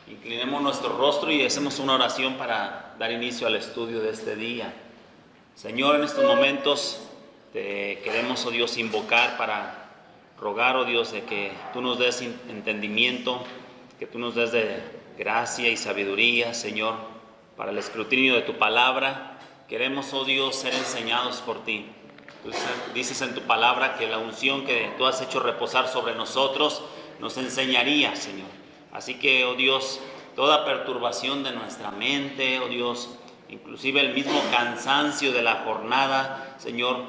Inclinemos nuestro rostro y hacemos una oración para dar inicio al estudio de este día. Señor, en estos momentos te queremos, oh Dios, invocar para rogar, oh Dios, de que tú nos des entendimiento, que tú nos des de gracia y sabiduría, Señor, para el escrutinio de tu palabra. Queremos, oh Dios, ser enseñados por ti. Tú dices en tu palabra que la unción que tú has hecho reposar sobre nosotros nos enseñaría, Señor. Así que, oh Dios, toda perturbación de nuestra mente, oh Dios, inclusive el mismo cansancio de la jornada, Señor,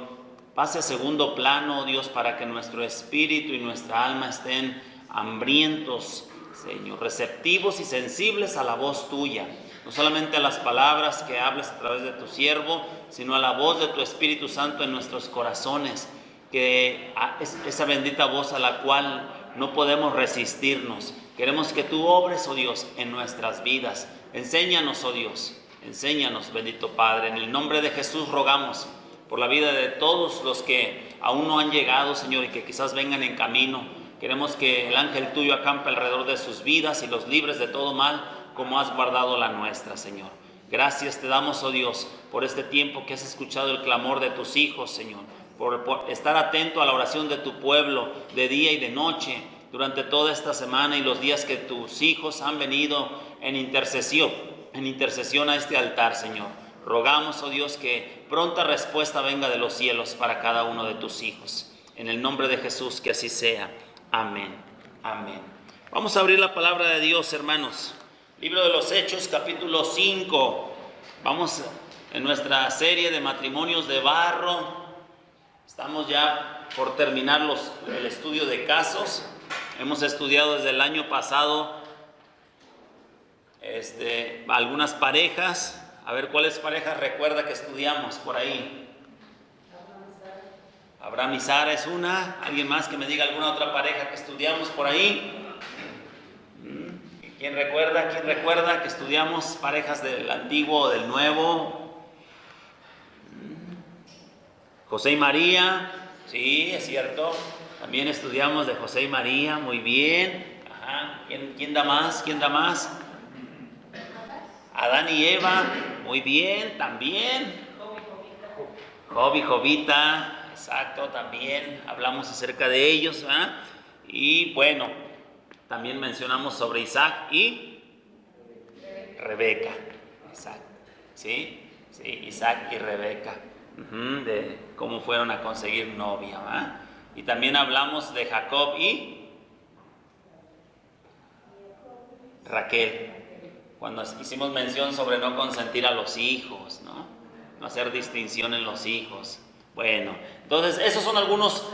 pase a segundo plano, oh Dios, para que nuestro espíritu y nuestra alma estén hambrientos, Señor, receptivos y sensibles a la voz tuya. No solamente a las palabras que hables a través de tu siervo, sino a la voz de tu Espíritu Santo en nuestros corazones, que es esa bendita voz a la cual no podemos resistirnos. Queremos que tú obres, oh Dios, en nuestras vidas. Enséñanos, oh Dios, enséñanos, bendito Padre. En el nombre de Jesús rogamos por la vida de todos los que aún no han llegado, Señor, y que quizás vengan en camino. Queremos que el ángel tuyo acampe alrededor de sus vidas y los libres de todo mal, como has guardado la nuestra, Señor. Gracias te damos, oh Dios, por este tiempo que has escuchado el clamor de tus hijos, Señor, por estar atento a la oración de tu pueblo de día y de noche durante toda esta semana y los días que tus hijos han venido en intercesión a este altar, Señor. Rogamos, oh Dios, que pronta respuesta venga de los cielos para cada uno de tus hijos. En el nombre de Jesús, que así sea. Amén. Amén. Vamos a abrir la palabra de Dios, hermanos. Libro de los Hechos, capítulo 5. Vamos en nuestra serie de matrimonios de barro. Estamos ya por terminar el estudio de casos. Hemos estudiado desde el año pasado algunas parejas. A ver, ¿cuáles parejas recuerda que estudiamos por ahí? Abraham y Sara es una. ¿Alguien más que me diga alguna otra pareja que estudiamos por ahí? ¿Quién recuerda que estudiamos parejas del Antiguo o del Nuevo? José y María, sí, es cierto. También estudiamos de José y María, muy bien. Ajá. ¿Quién da más? Adán y Eva, muy bien, también. Job y Jovita, exacto, también hablamos acerca de ellos, ¿verdad? Y bueno, también mencionamos sobre Isaac y Rebeca. Exacto. ¿Sí? Sí, Isaac y Rebeca. De cómo fueron a conseguir novia, ¿verdad? Y también hablamos de Jacob y Raquel. Cuando hicimos mención sobre no consentir a los hijos, ¿no? No hacer distinción en los hijos. Bueno, entonces esos son algunos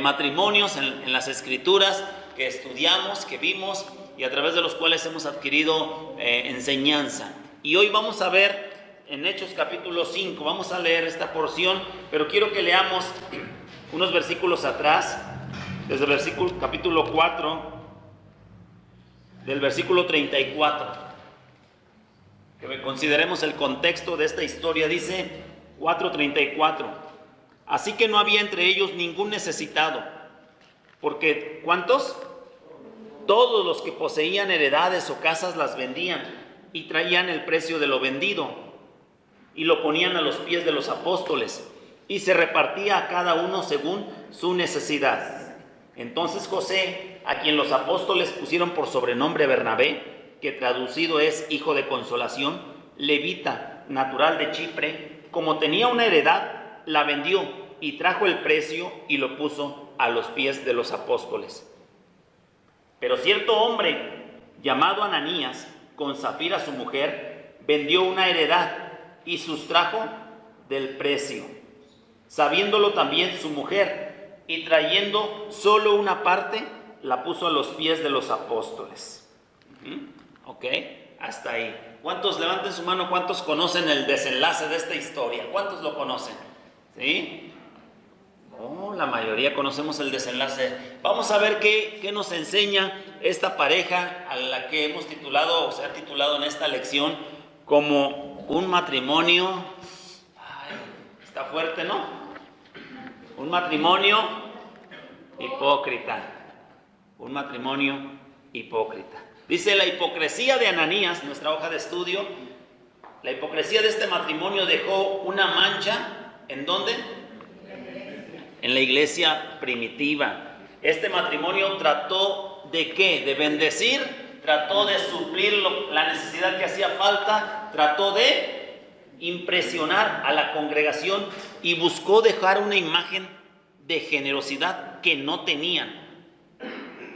matrimonios en las Escrituras que estudiamos, que vimos y a través de los cuales hemos adquirido enseñanza. Y hoy vamos a ver en Hechos capítulo 5, vamos a leer esta porción, pero quiero que leamos unos versículos atrás, desde el capítulo 4, del versículo 34. Que consideremos el contexto de esta historia. Dice 4:34. Así que no había entre ellos ningún necesitado, porque ¿cuántos? Todos los que poseían heredades o casas las vendían y traían el precio de lo vendido y lo ponían a los pies de los apóstoles y se repartía a cada uno según su necesidad. Entonces José, a quien los apóstoles pusieron por sobrenombre Bernabé, que traducido es hijo de consolación, levita, natural de Chipre, como tenía una heredad, la vendió y trajo el precio y lo puso a los pies de los apóstoles. Pero cierto hombre llamado Ananías, con Zafira su mujer, vendió una heredad y sustrajo del precio, sabiéndolo también su mujer, y trayendo solo una parte, la puso a los pies de los apóstoles. Ok, hasta ahí. ¿Cuántos, levanten su mano, cuántos conocen el desenlace de esta historia? ¿Cuántos lo conocen? ¿Sí? Oh, la mayoría conocemos el desenlace. Vamos a ver qué nos enseña esta pareja a la que hemos titulado, o se ha titulado en esta lección, como un matrimonio. Ay, está fuerte, ¿no? Un matrimonio hipócrita. Un matrimonio hipócrita. Dice: la hipocresía de Ananías, nuestra hoja de estudio, la hipocresía de este matrimonio dejó una mancha. ¿En dónde? En la iglesia primitiva. Este matrimonio trató ¿de qué? De bendecir, trató de suplir la necesidad que hacía falta, trató de impresionar a la congregación y buscó dejar una imagen de generosidad que no tenían.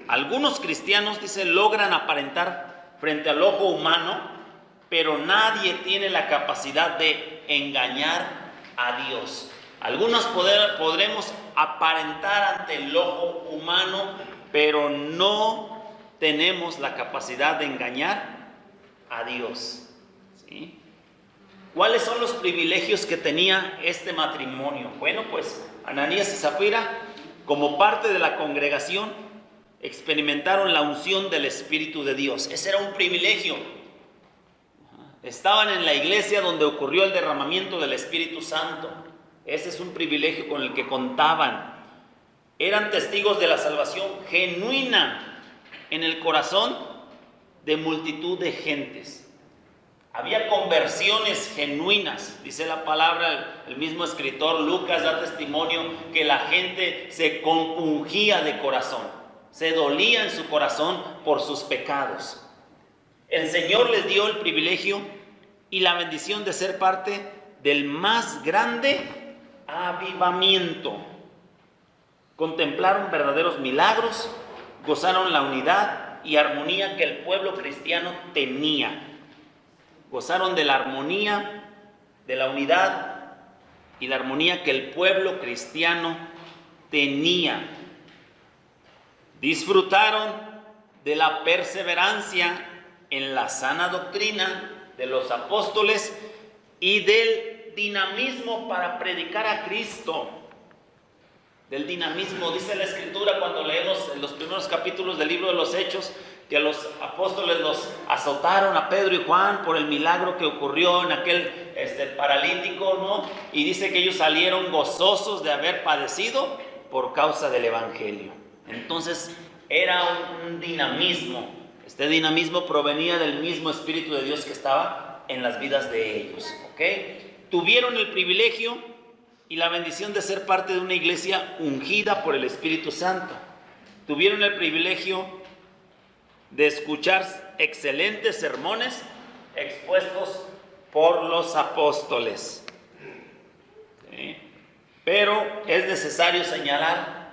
Algunos cristianos, dice, logran aparentar frente al ojo humano, pero nadie tiene la capacidad de engañar a Dios. Algunos podremos aparentar ante el ojo humano, pero no tenemos la capacidad de engañar a Dios. ¿Sí? ¿Cuáles son los privilegios que tenía este matrimonio? Bueno, pues Ananías y Zafira, como parte de la congregación, experimentaron la unción del Espíritu de Dios. Ese era un privilegio. Estaban en la iglesia donde ocurrió el derramamiento del Espíritu Santo. Ese es un privilegio con el que contaban. Eran testigos de la salvación genuina en el corazón de multitud de gentes. Había conversiones genuinas. Dice la palabra, el mismo escritor Lucas da testimonio que la gente se compungía de corazón, se dolía en su corazón por sus pecados. El Señor les dio el privilegio y la bendición de ser parte del más grande avivamiento. Contemplaron verdaderos milagros, gozaron la unidad y armonía que el pueblo cristiano tenía. Gozaron de la armonía, de la unidad y la armonía que el pueblo cristiano tenía. Disfrutaron de la perseverancia en la sana doctrina de los apóstoles y del dinamismo para predicar a Cristo. Del dinamismo, dice la Escritura cuando leemos en los primeros capítulos del libro de los Hechos, que a los apóstoles los azotaron a Pedro y Juan por el milagro que ocurrió en aquel paralítico, ¿no? Y dice que ellos salieron gozosos de haber padecido por causa del Evangelio. Entonces era un dinamismo. Este dinamismo provenía del mismo Espíritu de Dios que estaba en las vidas de ellos. ¿Ok? Tuvieron el privilegio y la bendición de ser parte de una iglesia ungida por el Espíritu Santo. Tuvieron el privilegio de escuchar excelentes sermones expuestos por los apóstoles. ¿Sí? Pero es necesario señalar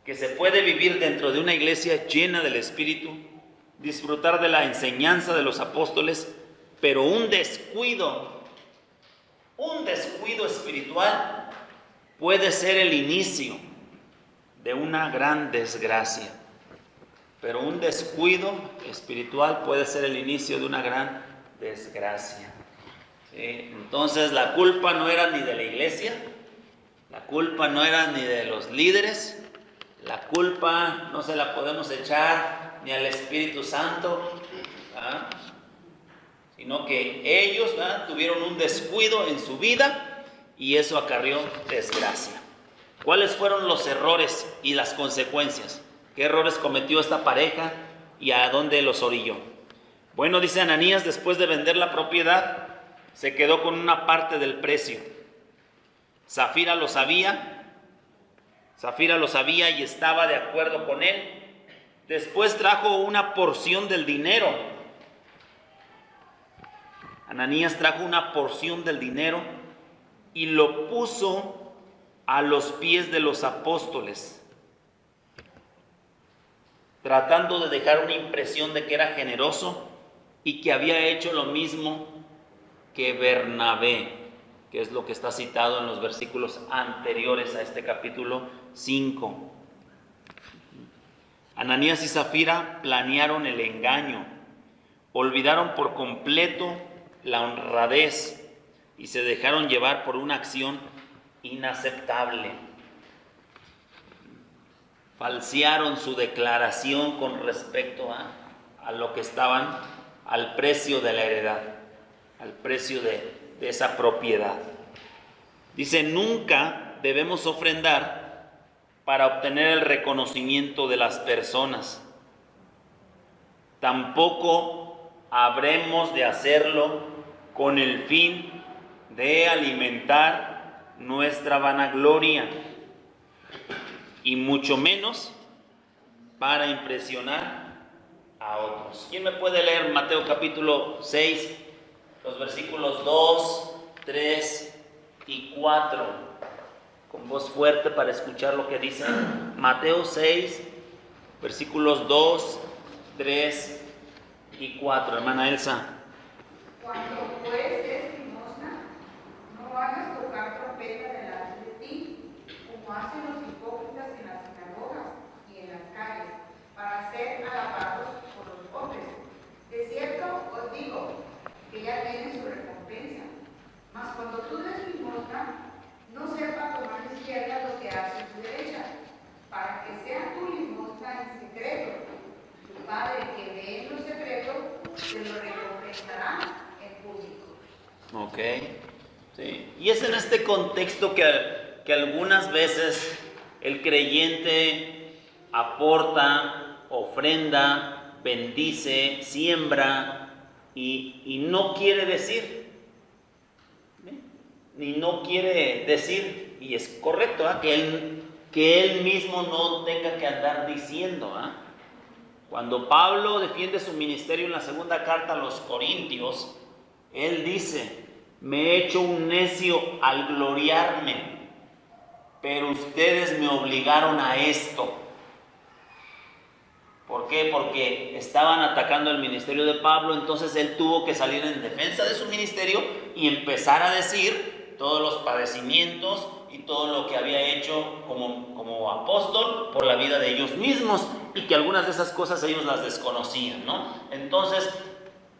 que se puede vivir dentro de una iglesia llena del Espíritu, disfrutar de la enseñanza de los apóstoles, pero un descuido espiritual puede ser el inicio de una gran desgracia. Pero un descuido espiritual puede ser el inicio de una gran desgracia. ¿Sí? Entonces la culpa no era ni de la iglesia, la culpa no era ni de los líderes, la culpa no se la podemos echar ni al Espíritu Santo, ¿verdad? Sino que ellos, ¿verdad?, tuvieron un descuido en su vida y eso acarrió desgracia. ¿Cuáles fueron los errores y las consecuencias? ¿Qué errores cometió esta pareja y a dónde los orilló? Bueno, dice Ananías, después de vender la propiedad, se quedó con una parte del precio. Zafira lo sabía y estaba de acuerdo con él. Después trajo una porción del dinero. Ananías trajo una porción del dinero y lo puso a los pies de los apóstoles, tratando de dejar una impresión de que era generoso y que había hecho lo mismo que Bernabé, que es lo que está citado en los versículos anteriores a este capítulo 5. Ananías y Zafira planearon el engaño, olvidaron por completo la honradez y se dejaron llevar por una acción inaceptable. Falsearon su declaración con respecto a lo que estaban, al precio de la heredad, al precio de esa propiedad. Dice, nunca debemos ofrendar para obtener el reconocimiento de las personas. tampoco habremos de hacerlo con el fin de alimentar nuestra vanagloria, y mucho menos para impresionar a otros. ¿Quién me puede leer Mateo capítulo 6, los versículos 2, 3 y 4? Con voz fuerte para escuchar lo que dice. Mateo 6, versículos 2, 3 y 4. Hermana Elsa. Cuando pues des limosna, no hagas tocar trompeta delante de ti, como hacen los hipócritas en las sinagogas y en las calles, para ser alabados por los hombres. De cierto os digo que ya tienen su recompensa. Mas cuando tú des limosna, no sepa tu mano izquierda lo que hace tu derecha, para que sea tu limosna en secreto. Tu Padre que ve en lo secreto, te lo recompensará en público. Ok, sí. Y es en este contexto que algunas veces el creyente aporta, ofrenda, bendice, siembra y no quiere decir, ni no quiere decir, y es correcto, que él mismo no tenga que andar diciendo. Cuando Pablo defiende su ministerio en la segunda carta a los Corintios, él dice: me he hecho un necio al gloriarme, pero ustedes me obligaron a esto. ¿Por qué? Porque estaban atacando el ministerio de Pablo, entonces él tuvo que salir en defensa de su ministerio y empezar a decir todos los padecimientos y todo lo que había hecho como apóstol por la vida de ellos mismos, y que algunas de esas cosas ellos las desconocían, ¿no? Entonces,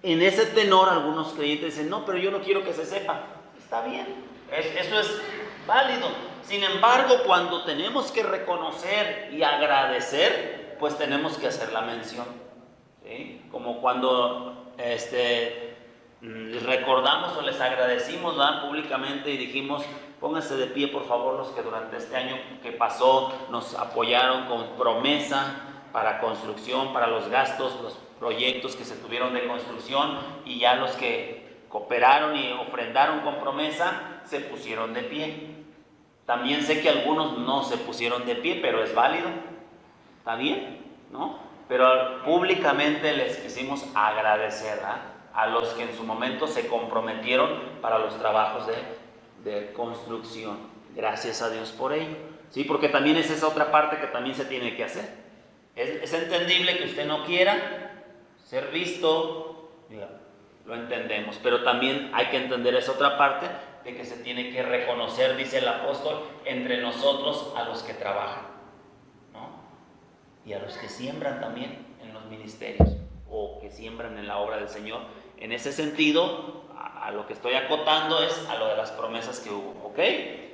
en ese tenor algunos creyentes dicen: no, pero yo no quiero que se sepa. Está bien, eso es válido. Sin embargo, cuando tenemos que reconocer y agradecer, pues tenemos que hacer la mención, ¿sí? Como cuando les recordamos o les agradecimos, ¿verdad?, públicamente, y dijimos: pónganse de pie por favor los que durante este año que pasó nos apoyaron con promesa para construcción, para los gastos, los proyectos que se tuvieron de construcción, y ya los que cooperaron y ofrendaron con promesa se pusieron de pie. También sé que algunos no se pusieron de pie, pero es válido, está bien, ¿no? Pero públicamente les quisimos agradecer a los que en su momento se comprometieron para los trabajos de construcción. Gracias a Dios por ello, ¿sí? Porque también es esa otra parte que también se tiene que hacer. Es entendible que usted no quiera ser visto, lo entendemos, pero también hay que entender esa otra parte de que se tiene que reconocer, dice el apóstol, entre nosotros a los que trabajan, ¿no? Y a los que siembran también en los ministerios o que siembran en la obra del Señor. En ese sentido, a lo que estoy acotando es a lo de las promesas que hubo, ¿ok?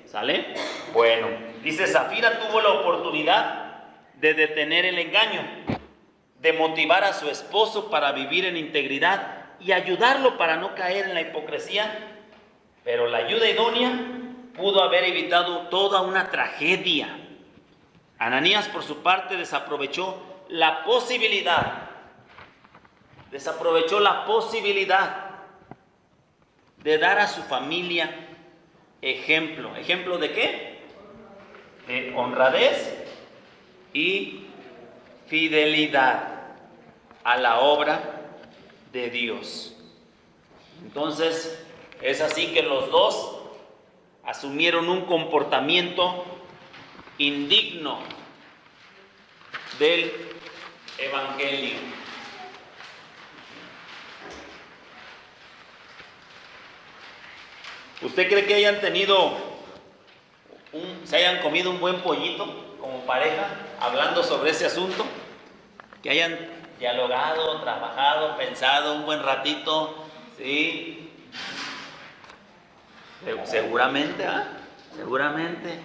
¿Sale? Bueno, dice: Zafira tuvo la oportunidad de detener el engaño, de motivar a su esposo para vivir en integridad y ayudarlo para no caer en la hipocresía, pero la ayuda idónea pudo haber evitado toda una tragedia. Ananías, por su parte, desaprovechó la posibilidad de dar a su familia ejemplo. ¿Ejemplo de qué? De honradez y fidelidad a la obra de Dios. Entonces, es así que los dos asumieron un comportamiento indigno del Evangelio. ¿Usted cree que hayan se hayan comido un buen pollito como pareja, hablando sobre ese asunto? Que hayan dialogado, trabajado, pensado un buen ratito, ¿sí? Seguramente, seguramente,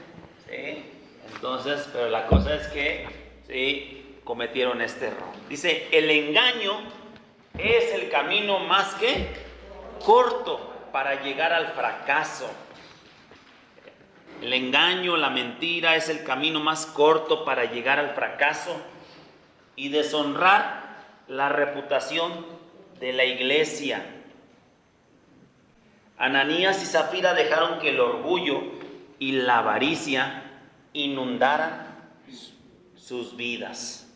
¿sí? Entonces, pero la cosa es que, ¿sí?, cometieron este error. Dice: el engaño es el camino más que corto para llegar al fracaso. El engaño, la mentira es el camino más corto para llegar al fracaso y deshonrar la reputación de la iglesia. Ananías y Zafira dejaron que el orgullo y la avaricia inundaran sus vidas.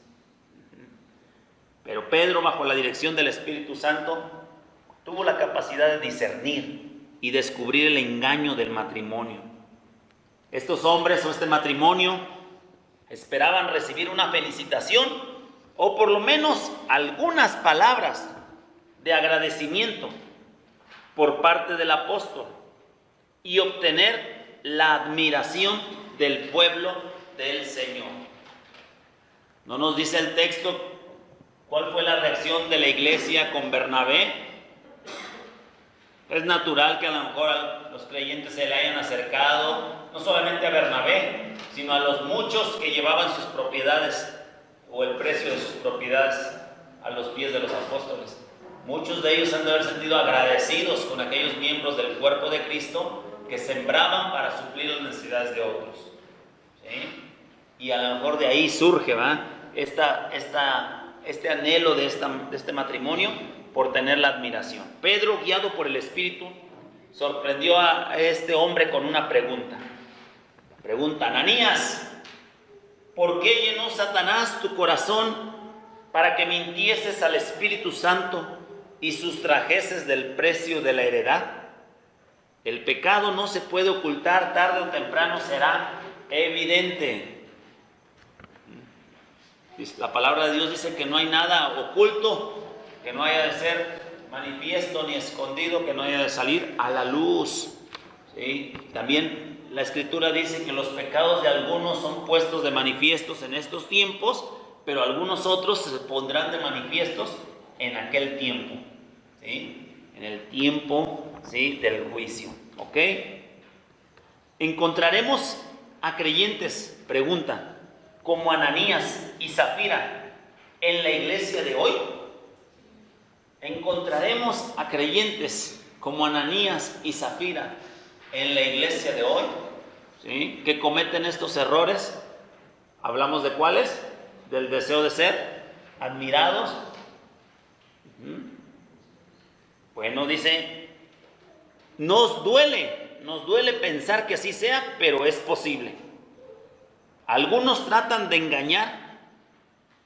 Pero Pedro, bajo la dirección del Espíritu Santo, tuvo la capacidad de discernir y descubrir el engaño del matrimonio. Estos hombres o este matrimonio esperaban recibir una felicitación o por lo menos algunas palabras de agradecimiento por parte del apóstol y obtener la admiración del pueblo del Señor. ¿No nos dice el texto cuál fue la reacción de la iglesia con Bernabé? Es natural que a lo mejor a los creyentes se le hayan acercado, no solamente a Bernabé, sino a los muchos que llevaban sus propiedades o el precio de sus propiedades a los pies de los apóstoles. Muchos de ellos han de haber sentido agradecidos con aquellos miembros del cuerpo de Cristo que sembraban para suplir las necesidades de otros. ¿Sí? Y a lo mejor de ahí surge, ¿va? este anhelo de este matrimonio por tener la admiración. Pedro, guiado por el Espíritu, sorprendió a este hombre con una pregunta. Pregunta: Ananías, ¿por qué llenó Satanás tu corazón para que mintieses al Espíritu Santo y sustrajeses del precio de la heredad? El pecado no se puede ocultar, tarde o temprano será evidente. La palabra de Dios dice que no hay nada oculto que no haya de ser manifiesto ni escondido, que no haya de salir a la luz. ¿Sí? También la Escritura dice que los pecados de algunos son puestos de manifiestos en estos tiempos, pero algunos otros se pondrán de manifiestos en aquel tiempo. ¿Sí? En el tiempo, ¿sí?, del juicio. ¿Ok? ¿Encontraremos a creyentes, pregunta, como Ananías y Zafira en la iglesia de hoy? ¿Encontraremos a creyentes como Ananías y Zafira en la iglesia de hoy? ¿Sí? ¿Que cometen estos errores? ¿Hablamos de cuáles? Del deseo de ser admirados. Bueno, dice, nos duele pensar que así sea, pero es posible. Algunos tratan de engañar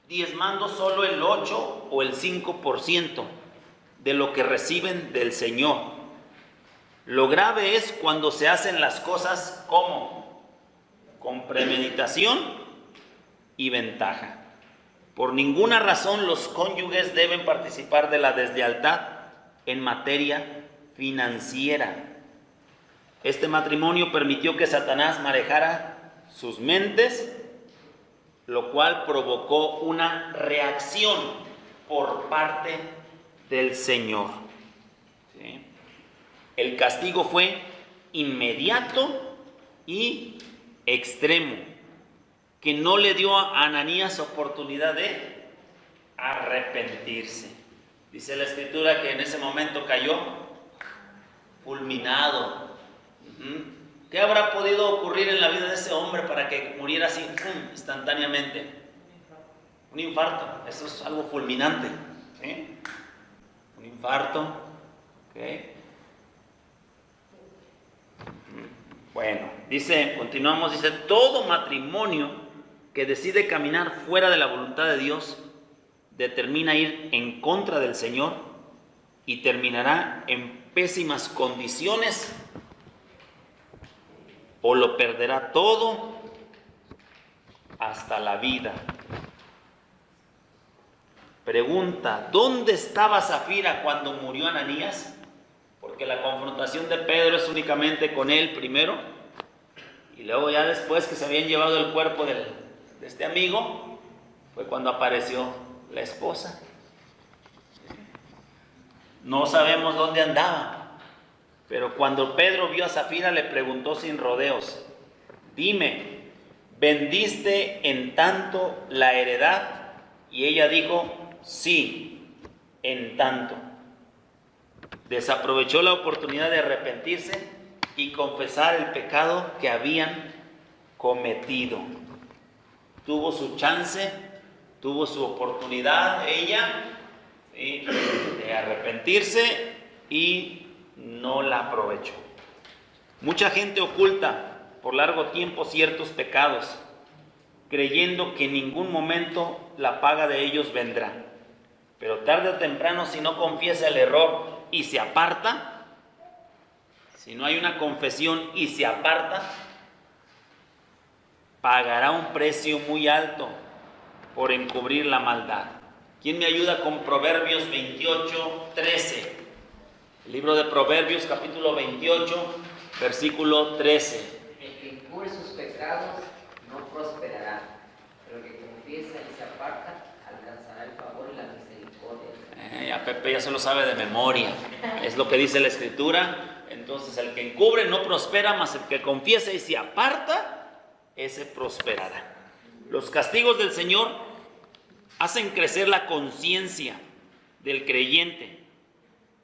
diezmando solo el 8 o el 5% de lo que reciben del Señor. Lo grave es cuando se hacen las cosas ¿cómo? Con premeditación y ventaja. Por ninguna razón los cónyuges deben participar de la deslealtad en materia financiera. Este matrimonio permitió que Satanás manejara sus mentes, lo cual provocó una reacción por parte del Señor. ¿Sí? El castigo fue inmediato y extremo, que no le dio a Ananías oportunidad de arrepentirse. Dice la Escritura que en ese momento cayó fulminado. ¿Qué habrá podido ocurrir en la vida de ese hombre para que muriera así instantáneamente? Un infarto. Eso es algo fulminante. ¿Sí? Un infarto. ¿Okay? Bueno, continuamos, dice, todo matrimonio que decide caminar fuera de la voluntad de Dios determina ir en contra del Señor y terminará en pésimas condiciones, o lo perderá todo hasta la vida. Pregunta: ¿dónde estaba Zafira cuando murió Ananías? Porque la confrontación de Pedro es únicamente con él primero, y luego ya después que se habían llevado el cuerpo de este amigo, fue cuando apareció la esposa. No sabemos dónde andaba, pero cuando Pedro vio a Zafira le preguntó sin rodeos: dime, ¿vendiste en tanto la heredad? Y ella dijo: sí, en tanto. Desaprovechó la oportunidad de arrepentirse y confesar el pecado que habían cometido. Tuvo su chance, tuvo su oportunidad ella, ¿sí?, de arrepentirse y no la aprovechó. Mucha gente oculta por largo tiempo ciertos pecados, creyendo que en ningún momento la paga de ellos vendrá. Pero tarde o temprano, si no confiesa el error y se aparta, si no hay una confesión y se aparta, pagará un precio muy alto por encubrir la maldad. ¿Quién me ayuda con Proverbios 28:13? El libro de Proverbios, capítulo 28, versículo 13. El que encubre sus pecados no prosperará, pero el que confiesa y se aparta alcanzará el favor y la misericordia. A Pepe ya se lo sabe de memoria. Es lo que dice la Escritura. Entonces, el que encubre no prospera, mas el que confiesa y se aparta, ese prosperará. Los castigos del Señor hacen crecer la conciencia del creyente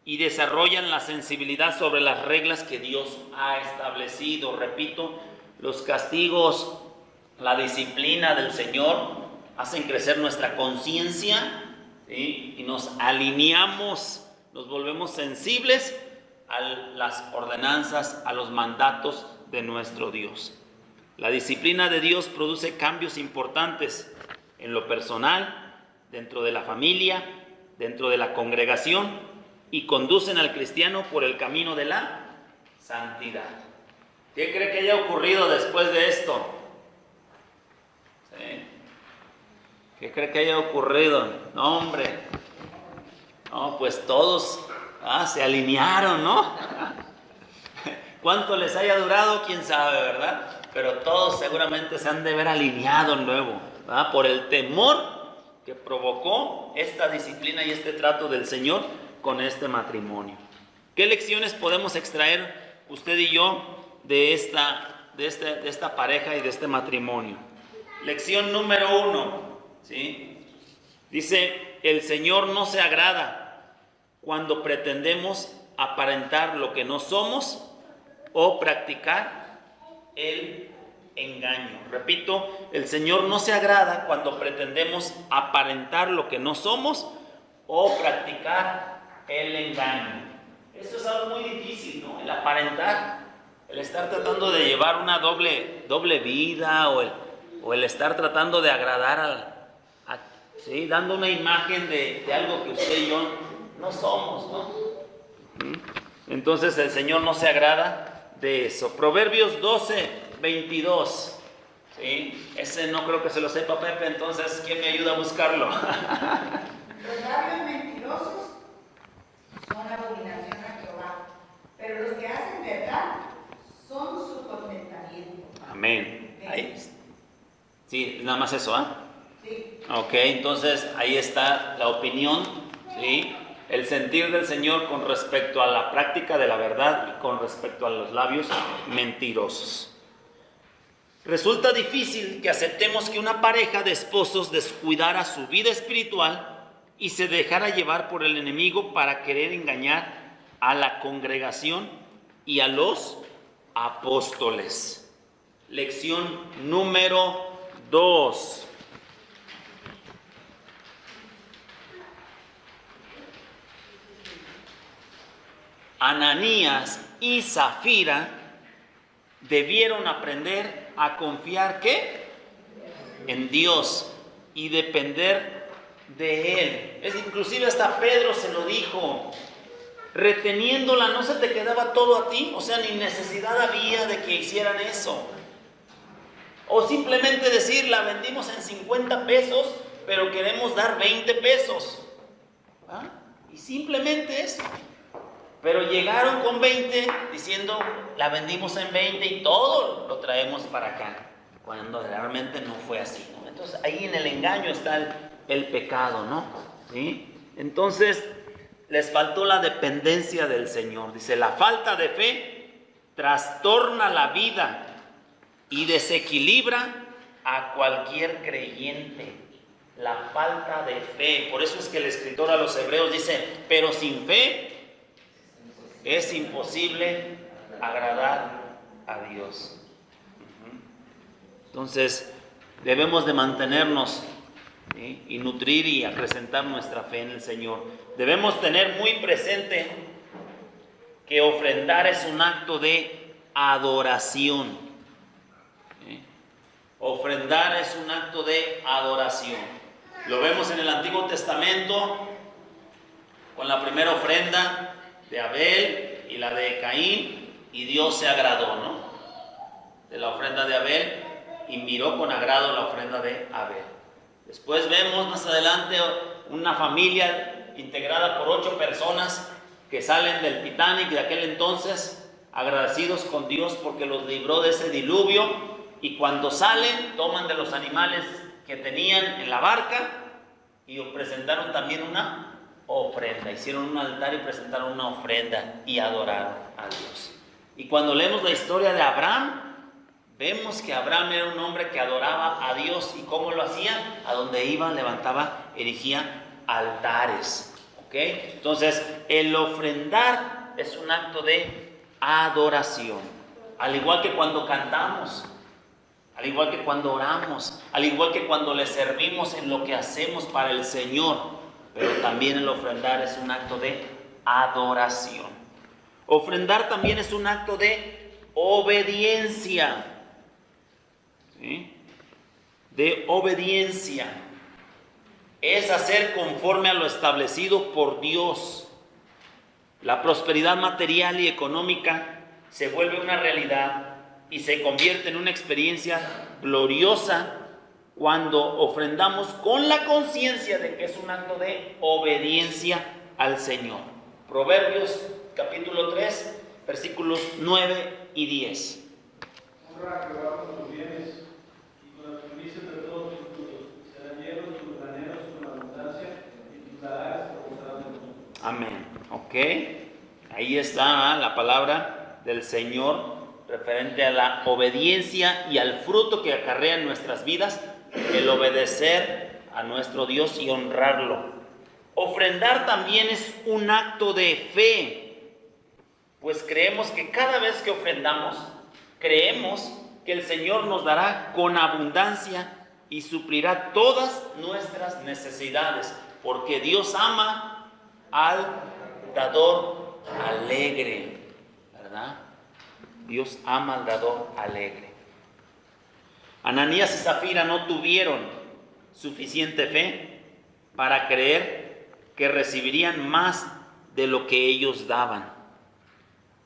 y desarrollan la sensibilidad sobre las reglas que Dios ha establecido. Repito, los castigos, la disciplina del Señor hacen crecer nuestra conciencia, ¿sí?, y nos alineamos, nos volvemos sensibles a las ordenanzas, a los mandatos de nuestro Dios. La disciplina de Dios produce cambios importantes en lo personal, dentro de la familia, dentro de la congregación, y conducen al cristiano por el camino de la santidad. ¿Qué cree que haya ocurrido después de esto? ¿Sí? ¿Qué cree que haya ocurrido? No, hombre. No, pues todos se alinearon, ¿no? ¿Cuánto les haya durado? Quién sabe, ¿verdad? Pero todos seguramente se han de ver alineado nuevo, ¿verdad?, por el temor que provocó esta disciplina y este trato del Señor con este matrimonio. ¿Qué lecciones podemos extraer usted y yo de esta pareja y de este matrimonio? Lección número 1, ¿sí? Dice, el Señor no se agrada cuando pretendemos aparentar lo que no somos o practicar el engaño. Repito, el Señor no se agrada cuando pretendemos aparentar lo que no somos o practicar el engaño. Esto es algo muy difícil, ¿no? El aparentar, el estar tratando de llevar una doble vida, o el estar tratando de agradar ¿sí?, dando una imagen de algo que usted y yo no somos, ¿no? Entonces el Señor no se agrada de eso. Proverbios 12:22. ¿Sí? Ese no creo que se lo sepa Pepe, entonces ¿quién me ayuda a buscarlo? Los labios mentirosos son abominación a Jehová, pero los que hacen verdad son su contentamiento. Amén. Ahí. Sí, nada más eso, ¿ah? Sí. Ok, entonces ahí está la opinión, ¿sí?, el sentir del Señor con respecto a la práctica de la verdad y con respecto a los labios mentirosos. Resulta difícil que aceptemos que una pareja de esposos descuidara su vida espiritual y se dejara llevar por el enemigo para querer engañar a la congregación y a los apóstoles. Lección número 2. Ananías y Zafira debieron aprender a confiar, ¿qué?, en Dios y depender de Él. Inclusive hasta Pedro se lo dijo, reteniéndola, ¿no se te quedaba todo a ti? O sea, ni necesidad había de que hicieran eso. O simplemente decir, la vendimos en 50 pesos, pero queremos dar 20 pesos. ¿Ah? Y simplemente eso. Pero llegaron con 20 diciendo, la vendimos en 20 y todo lo traemos para acá, cuando realmente no fue así, ¿no? Entonces ahí en el engaño está el pecado, ¿no? ¿Sí? Entonces les faltó la dependencia del Señor. Dice, la falta de fe trastorna la vida y desequilibra a cualquier creyente. La falta de fe. Por eso es que el escritor a los Hebreos dice, pero sin fe es imposible agradar a Dios. Entonces, debemos de mantenernos ¿sí? Y nutrir y acrecentar nuestra fe en el Señor. Debemos tener muy presente que ofrendar es un acto de adoración. ¿Sí? Ofrendar es un acto de adoración. Lo vemos en el Antiguo Testamento con la primera ofrenda de Abel y la de Caín, y Dios se agradó, ¿no? De la ofrenda de Abel, y miró con agrado la ofrenda de Abel. Después vemos más adelante una familia integrada por 8 personas que salen del Titanic de aquel entonces, agradecidos con Dios porque los libró de ese diluvio, y cuando salen toman de los animales que tenían en la barca y presentaron también una ofrenda, hicieron un altar y presentaron una ofrenda y adoraron a Dios. Y cuando leemos la historia de Abraham, vemos que Abraham era un hombre que adoraba a Dios. ¿Y cómo lo hacía? A donde iba, levantaba, erigía altares. ¿Ok? Entonces, el ofrendar es un acto de adoración. Al igual que cuando cantamos, al igual que cuando oramos, al igual que cuando le servimos en lo que hacemos para el Señor. Pero también el ofrendar es un acto de adoración. Ofrendar también es un acto de obediencia. ¿Sí? De obediencia. Es hacer conforme a lo establecido por Dios. La prosperidad material y económica se vuelve una realidad y se convierte en una experiencia gloriosa cuando ofrendamos con la conciencia de que es un acto de obediencia al Señor. Proverbios capítulo 3, versículos 9 y 10. Honra a Jehová con tus bienes y con las primicias de todos tus frutos. Serán llenos tus graneros con abundancia y tus lagares rebotarán de gusto. Amén. Ok. Ahí está la palabra del Señor referente a la obediencia y al fruto que acarrea en nuestras vidas, el obedecer a nuestro Dios y honrarlo. Ofrendar también es un acto de fe, pues creemos que cada vez que ofrendamos, creemos que el Señor nos dará con abundancia y suplirá todas nuestras necesidades, porque Dios ama al dador alegre, ¿verdad? Dios ama al dador alegre. Ananías y Zafira no tuvieron suficiente fe para creer que recibirían más de lo que ellos daban.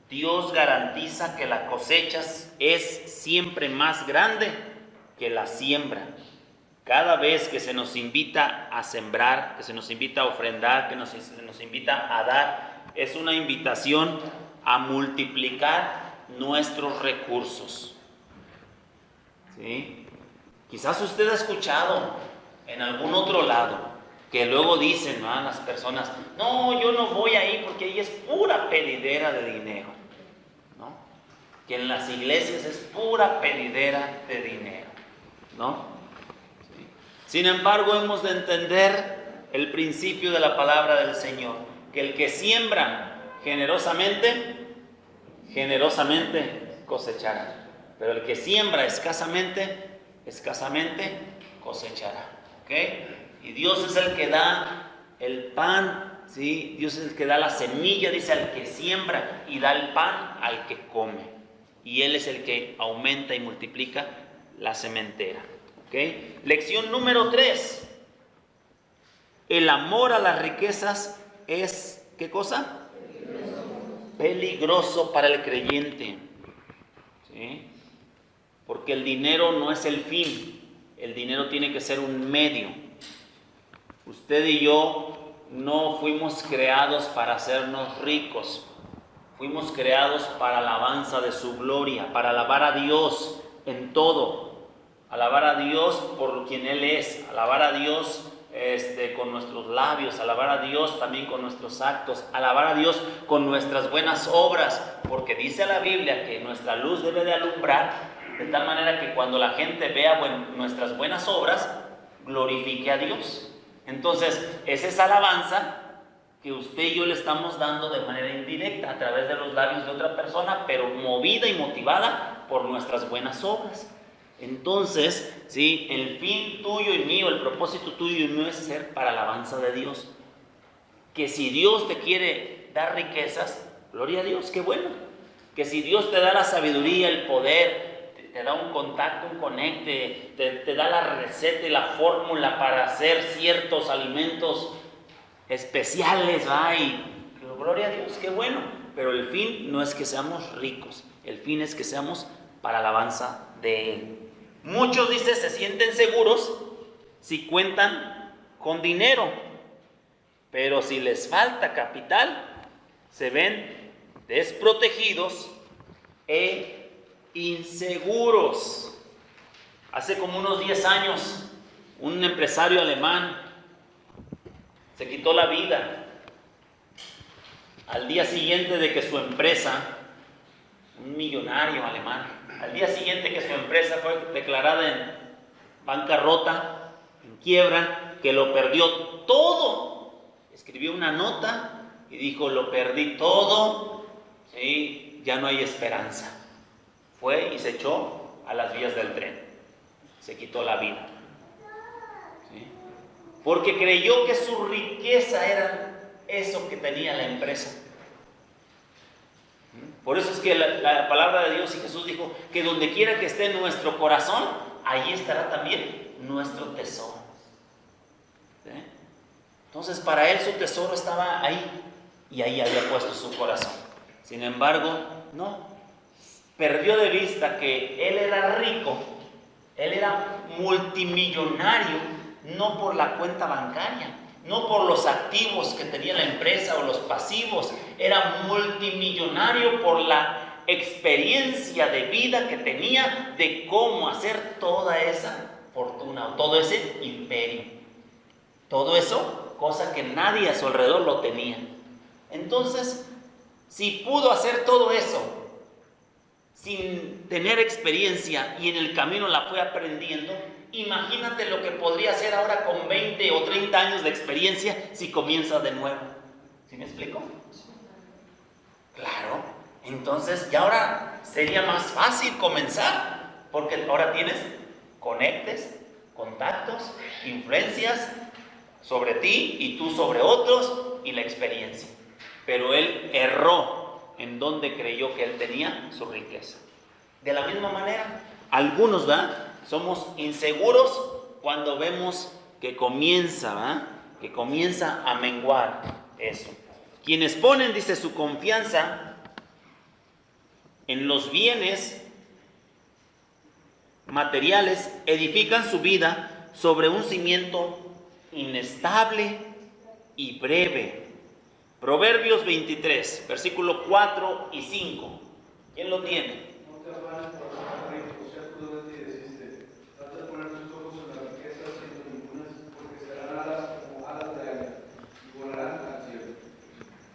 Dios garantiza que la cosecha es siempre más grande que la siembra. Cada vez que se nos invita a sembrar, que se nos invita a ofrendar, que se nos invita a dar, es una invitación a multiplicar nuestros recursos. ¿Sí? Quizás usted ha escuchado en algún otro lado que luego dicen, ¿no?, las personas: no, yo no voy ahí porque ahí es pura pedidera de dinero, ¿no? Que en las iglesias es pura pedidera de dinero, ¿no? ¿Sí? Sin embargo, hemos de entender el principio de la palabra del Señor, que el que siembra generosamente cosechará, pero el que siembra escasamente cosechará. ¿Ok? Y Dios es el que da el pan, ¿sí? Dios es el que da la semilla, dice, al que siembra, y da el pan al que come. Y Él es el que aumenta y multiplica la sementera. ¿Ok? Lección número 3. El amor a las riquezas es, ¿qué cosa? Peligroso para el creyente. ¿Sí? Porque el dinero no es el fin, el dinero tiene que ser un medio. Usted y yo no fuimos creados para hacernos ricos, fuimos creados para alabanza de su gloria, para alabar a Dios en todo, alabar a Dios por quien Él es, alabar a Dios con nuestros labios, alabar a Dios también con nuestros actos, alabar a Dios con nuestras buenas obras, porque dice la Biblia que nuestra luz debe de alumbrar de tal manera que cuando la gente vea nuestras buenas obras, glorifique a Dios. Entonces, es esa alabanza que usted y yo le estamos dando de manera indirecta a través de los labios de otra persona, pero movida y motivada por nuestras buenas obras. Entonces, ¿sí? El fin tuyo y mío, el propósito tuyo y mío es ser para alabanza de Dios. Que si Dios te quiere dar riquezas, gloria a Dios, qué bueno. Que si Dios te da la sabiduría, el poder, te da un contacto, un conecte, te da la receta y la fórmula para hacer ciertos alimentos especiales, ¿va? Y gloria a Dios, qué bueno. Pero el fin no es que seamos ricos, el fin es que seamos para alabanza de Él. Muchos, dice, se sienten seguros si cuentan con dinero, pero si les falta capital, se ven desprotegidos e inseguros. Hace como unos 10 años, un empresario alemán se quitó la vida al día siguiente de que su empresa, un millonario alemán, al día siguiente que su empresa fue declarada en bancarrota, en quiebra, que lo perdió todo, escribió una nota y dijo: lo perdí todo, ¿sí? Ya no hay esperanza. Fue y se echó a las vías del tren, se quitó la vida, ¿sí? Porque creyó que su riqueza era eso que tenía la empresa. Por eso es que la palabra de Dios y Jesús dijo que donde quiera que esté nuestro corazón, ahí estará también nuestro tesoro. ¿Sí? Entonces para él su tesoro estaba ahí y ahí había puesto su corazón. Sin embargo, no, perdió de vista que él era rico, él era multimillonario, no por la cuenta bancaria, no por los activos que tenía la empresa o los pasivos, era multimillonario por la experiencia de vida que tenía de cómo hacer toda esa fortuna o todo ese imperio. Todo eso, cosa que nadie a su alrededor lo tenía. Entonces, si pudo hacer todo eso sin tener experiencia y en el camino la fue aprendiendo, imagínate lo que podría hacer ahora con 20 o 30 años de experiencia si comienza de nuevo. ¿Sí me explico? Claro. Entonces ya ahora sería más fácil comenzar, porque ahora tienes conectes, contactos, influencias sobre ti y tú sobre otros y la experiencia. Pero él erró en donde creyó que él tenía su riqueza. De la misma manera, algunos, ¿verdad?, somos inseguros cuando vemos que comienza, ¿verdad?, que comienza a menguar eso. Quienes ponen, dice, su confianza en los bienes materiales, edifican su vida sobre un cimiento inestable y breve. Proverbios 23, versículo 4 y 5. ¿Quién lo tiene? No te afanes por ser rico, sea prudente y desiste. Trata de poner tus ojos en la riqueza siendo ningunas, porque serán alas como alas de águila y volarán al cielo.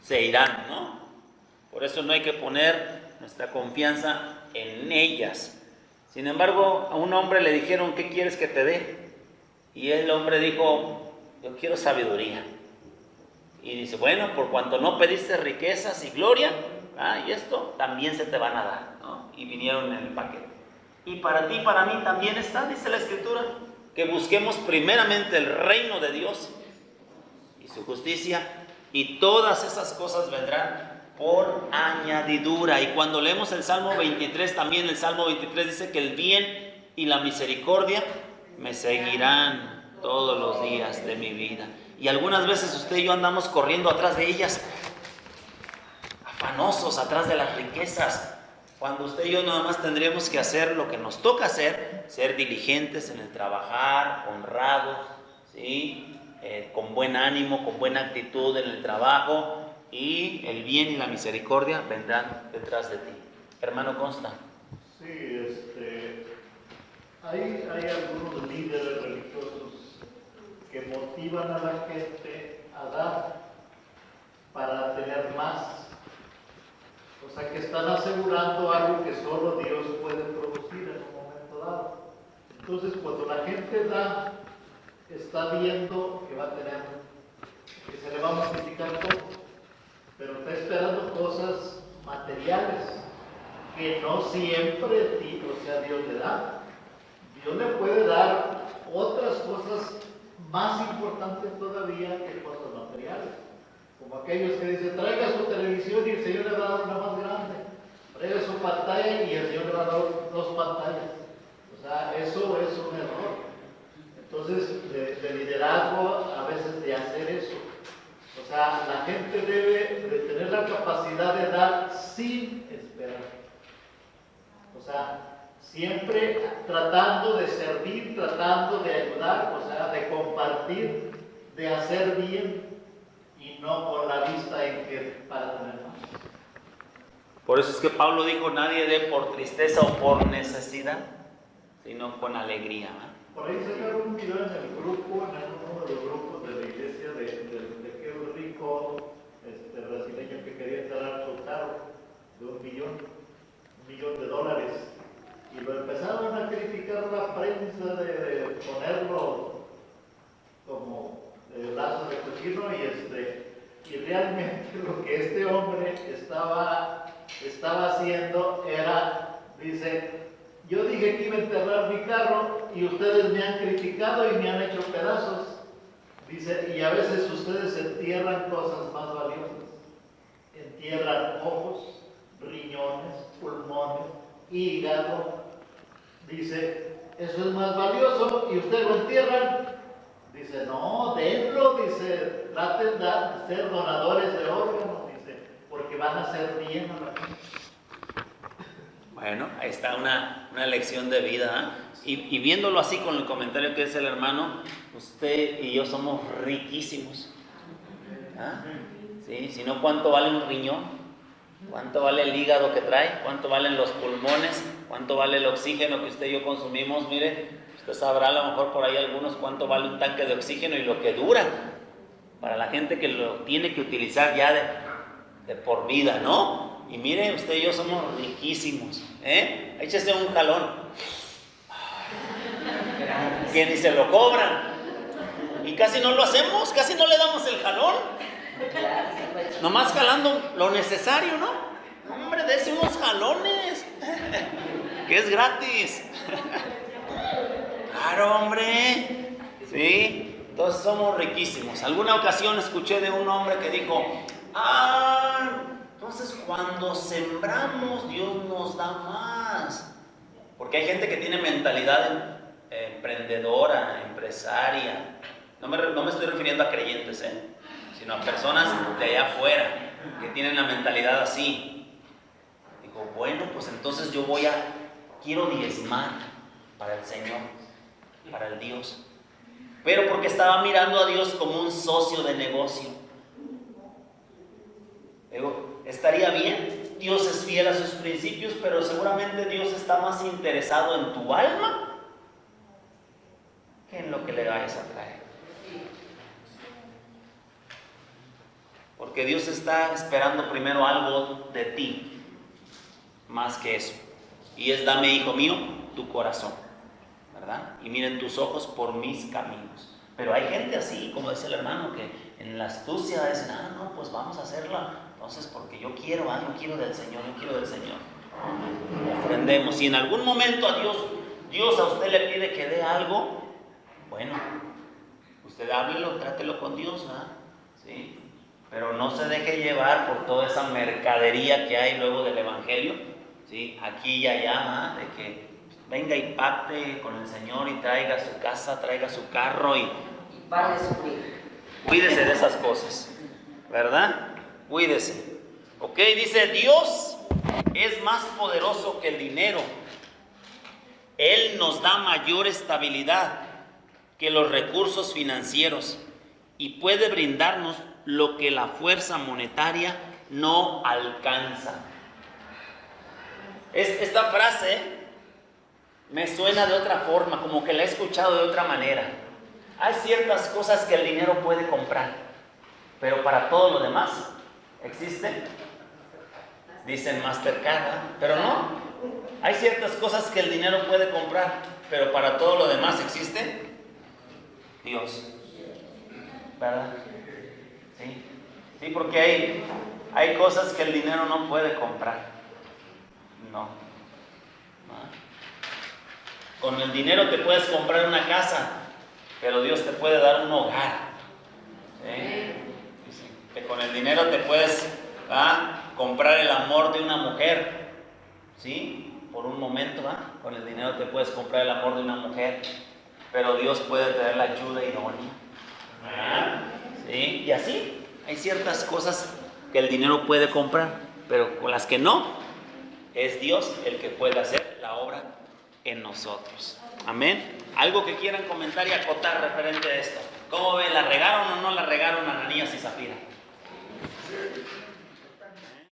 Se irán, ¿no? Por eso no hay que poner nuestra confianza en ellas. Sin embargo, a un hombre le dijeron: ¿qué quieres que te dé? Y el hombre dijo: yo quiero sabiduría. Y dice: bueno, por cuanto no pediste riquezas y gloria, y esto también se te van a dar, ¿no? Y vinieron en el paquete. Y para ti y para mí también está, dice la Escritura, que busquemos primeramente el reino de Dios y su justicia, y todas esas cosas vendrán por añadidura. Y cuando leemos el Salmo 23, también el Salmo 23 dice que el bien y la misericordia me seguirán todos los días de mi vida. Y algunas veces usted y yo andamos corriendo atrás de ellas, afanosos atrás de las riquezas, cuando usted y yo nada más tendríamos que hacer lo que nos toca hacer, ser diligentes en el trabajar, honrados, ¿sí? Con buen ánimo, con buena actitud en el trabajo, y el bien y la misericordia vendrán detrás de ti. Hermano Consta. Sí, hay algunos líderes religiosos que motivan a la gente a dar para tener más. O sea, que están asegurando algo que solo Dios puede producir en un momento dado. Entonces, cuando la gente da, está viendo que va a tener, que se le va a multiplicar todo, pero está esperando cosas materiales que no siempre, Dios le da. Dios le puede dar otras cosas más importantes todavía que cosas materiales. Como aquellos que dicen, traiga su televisión y el Señor le va a dar una más grande. Traiga su pantalla y el Señor le va a dar 2 pantallas. O sea, eso es un error. Entonces, de liderazgo, a veces de hacer eso. O sea, la gente debe de tener la capacidad de dar sin esperar. O sea, siempre tratando de servir, tratando de ayudar, o sea, de compartir, de hacer bien y no con la vista en que para tener más. Por eso es que Pablo dijo, nadie dé por tristeza o por necesidad, sino con alegría, ¿eh? Por ahí sacaron un video en el grupo, en uno de los grupos de la iglesia de aquel rico brasileño que quería enterrar su carro de $1 millón de dólares. Y lo empezaron a criticar la prensa de ponerlo como el lazo de cochino y realmente lo que este hombre estaba haciendo era, dice, yo dije que iba a enterrar mi carro y ustedes me han criticado y me han hecho pedazos. Dice, y a veces ustedes entierran cosas más valiosas. Entierran ojos, riñones, pulmones, hígado. Dice, eso es más valioso y ustedes lo entierran. Dice, no, denlo, dice, traten de ser donadores de órganos, dice, porque van a hacer bien a la gente. Bueno, ahí está una lección de vida, ¿eh? Y viéndolo así con el comentario que dice el hermano, usted y yo somos riquísimos. ¿Ah? ¿Sí? Si no, ¿cuánto vale un riñón? ¿Cuánto vale el hígado que trae? ¿Cuánto valen los pulmones? ¿Cuánto vale el oxígeno que usted y yo consumimos? Mire, usted sabrá a lo mejor por ahí algunos cuánto vale un tanque de oxígeno y lo que dura para la gente que lo tiene que utilizar ya de por vida, ¿no? Y mire, usted y yo somos riquísimos, ¿eh? Échese un jalón, que ni se lo cobran. Y casi no lo hacemos, casi no le damos el jalón. Nomás jalando lo necesario, ¿no? Hombre, dese unos jalones, que es gratis. Claro, hombre. Sí, entonces somos riquísimos. Alguna ocasión escuché de un hombre que dijo, entonces cuando sembramos Dios nos da más. Porque hay gente que tiene mentalidad emprendedora, empresaria. No me estoy refiriendo a creyentes, sino a personas de allá afuera que tienen la mentalidad así. Digo, bueno, pues entonces yo quiero diezmar para el Señor, para el Dios. Pero porque estaba mirando a Dios como un socio de negocio. Digo, estaría bien, Dios es fiel a sus principios, pero seguramente Dios está más interesado en tu alma que en lo que le vayas a traer. Porque Dios está esperando primero algo de ti, más que eso. Y es, dame, hijo mío, tu corazón, ¿verdad? Y miren tus ojos por mis caminos. Pero hay gente así, como dice el hermano, que en la astucia dicen, no, pues vamos a hacerla. Entonces, porque yo quiero del Señor, yo quiero del Señor. Ofrendemos. Si en algún momento Dios a usted le pide que dé algo, bueno, usted háblelo, trátelo con Dios, ¿verdad? ¿Sí? Pero no se deje llevar por toda esa mercadería que hay luego del Evangelio, ¿sí? Aquí y allá, de que venga y pacte con el Señor y traiga su casa, traiga su carro y para de sufrir. Cuídese de esas cosas, ¿verdad? Cuídese. Ok, dice, Dios es más poderoso que el dinero. Él nos da mayor estabilidad que los recursos financieros y puede brindarnos lo que la fuerza monetaria no alcanza. Esta frase me suena de otra forma, como que la he escuchado de otra manera. Hay ciertas cosas que el dinero puede comprar, pero para todo lo demás existe, dicen Mastercard, pero no. Hay ciertas cosas que el dinero puede comprar, pero para todo lo demás existe Dios, ¿verdad? Sí, porque hay cosas que el dinero no puede comprar. No. Con el dinero te puedes comprar una casa, pero Dios te puede dar un hogar. Dice que con el dinero te puedes comprar el amor de una mujer. ¿Sí? Por un momento, con el dinero te puedes comprar el amor de una mujer, pero Dios puede traer la ayuda idónea. ¿Sí? Y así, hay ciertas cosas que el dinero puede comprar, pero con las que no, es Dios el que puede hacer la obra en nosotros. Amén. ¿Algo que quieran comentar y acotar referente a esto? ¿Cómo ven? ¿La regaron o no la regaron Ananías y Zafira?